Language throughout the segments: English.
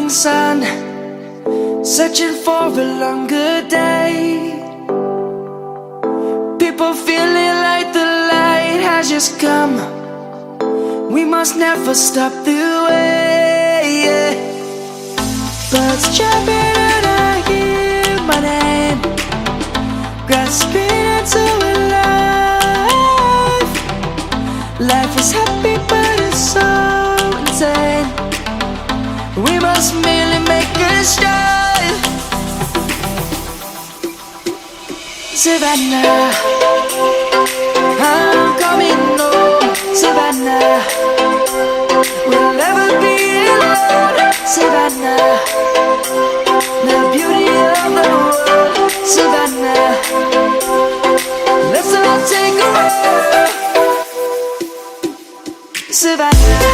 morning sun, searching for a longer day. People feeling like the light has just come. We must never stop the way. Birds chirping and I hear my name, grasping into a life. Life is happy but it's so insane. We must merely make a start. Savannah, I'm coming home. Savannah, we'll never be alone. Savannah, the beauty of the world. Savannah, let's all take a ride. Savannah.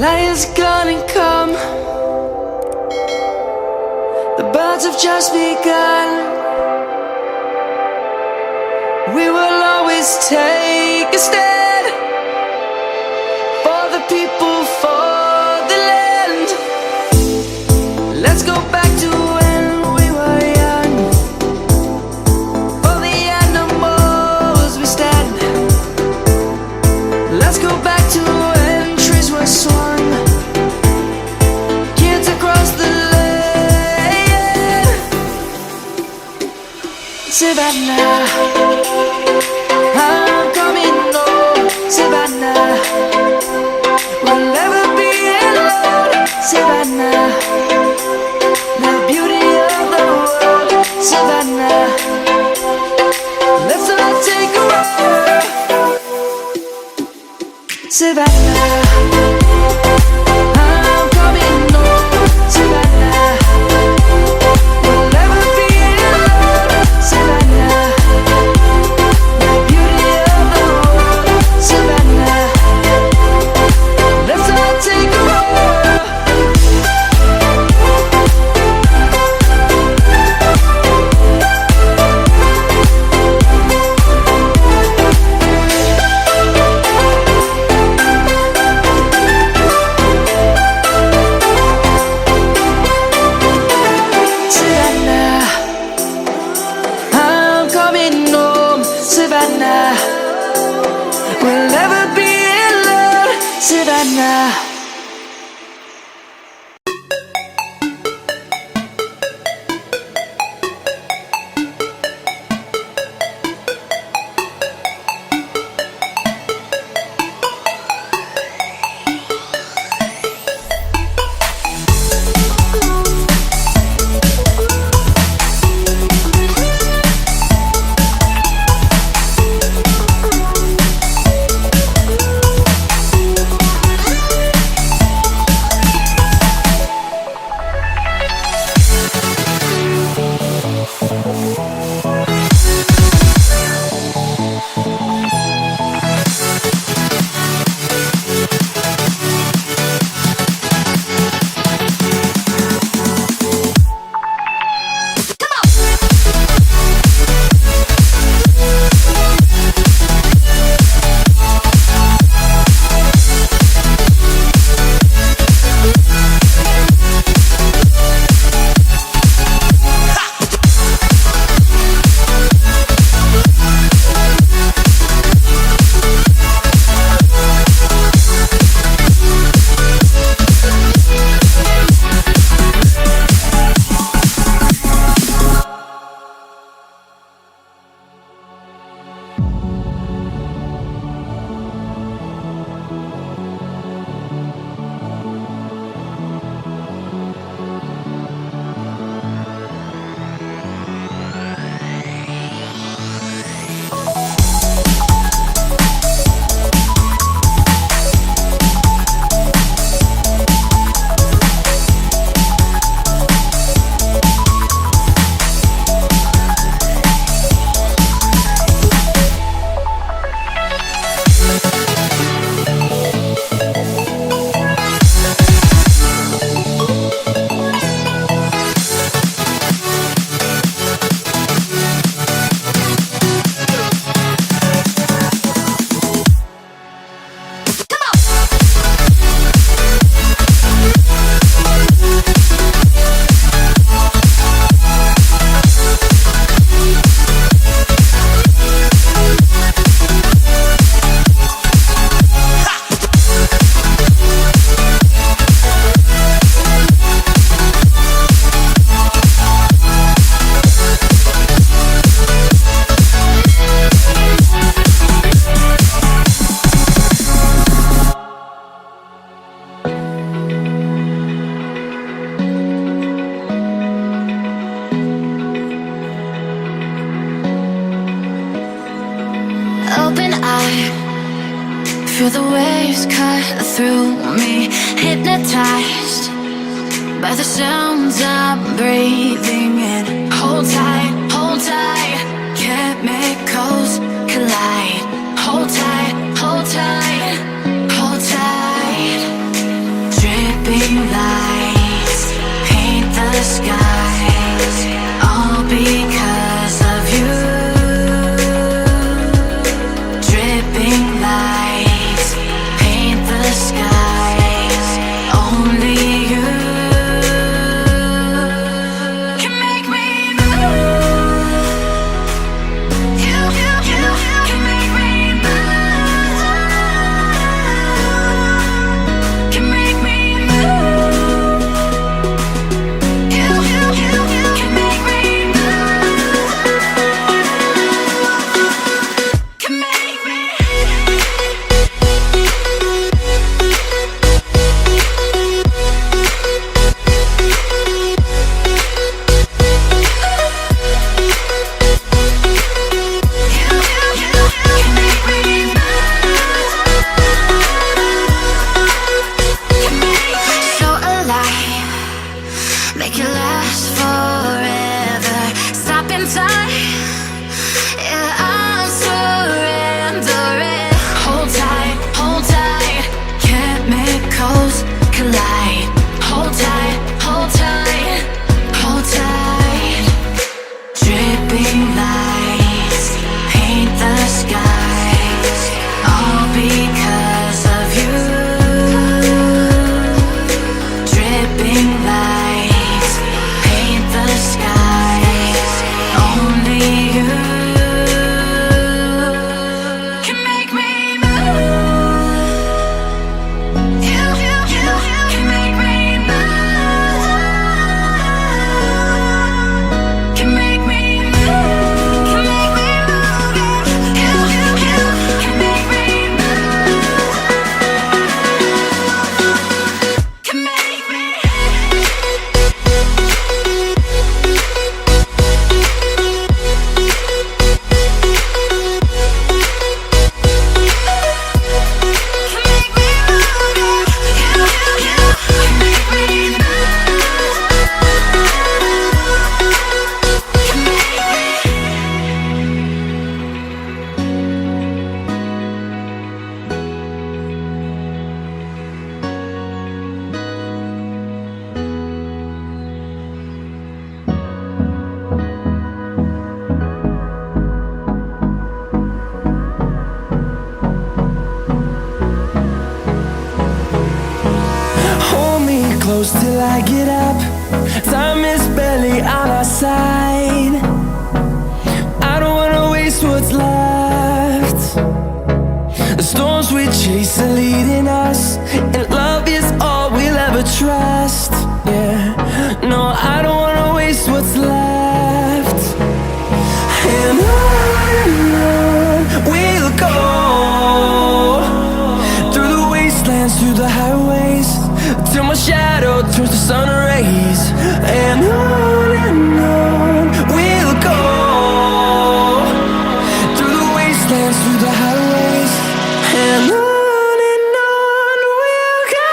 Lion's gonna come. The birds have just begun. We will always take a stand for the people, for the land. Let's go back to when we were young. For the animals we stand. Let's go back to when trees were swung. Savannah, I'm coming home. Savannah, we'll never be alone. Savannah, the beauty of the world. Savannah, let's all take a ride. Savannah, I'm coming home. Savannah, we'll never be alone. Savannah, the beauty of the world. Savannah, let's all take a ride. Savannah, I'm coming home. Savannah, we'll never be alone. Savannah. waves cut through me, hypnotized by the sounds I'm breathing in. Hold tight, chemicals collide. Hold tight, hold tight, hold tight. Dripping lights paint the skies, all because of you. Dripping lights paint the skies, only you can make me move. You can make me move. Can make me move. You can make me move. Can make me. So alive, make it last forever. Stop in time, yeah, I'm surrendering. Hold tight, chemicals collide. Hold tight, hold tight, hold tight. Dripping lights paint the skies, all because of you. Dripping lights paint the skies, only you can make me move. You can make me move. Can make me move. Can make me move. You can make me move. Can make me. Hold me close till I get up. Time is barely on our side. I don't wanna waste what's left. The storms we chase are leading us, and love is all we'll ever trust. Yeah, no, I don't wanna waste what's left. And on we'll go, through the wastelands, through the highways, till my shadow turns to sun rays. And on we'll go, through the wastelands, through the highways, and on we'll go.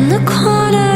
in the corner.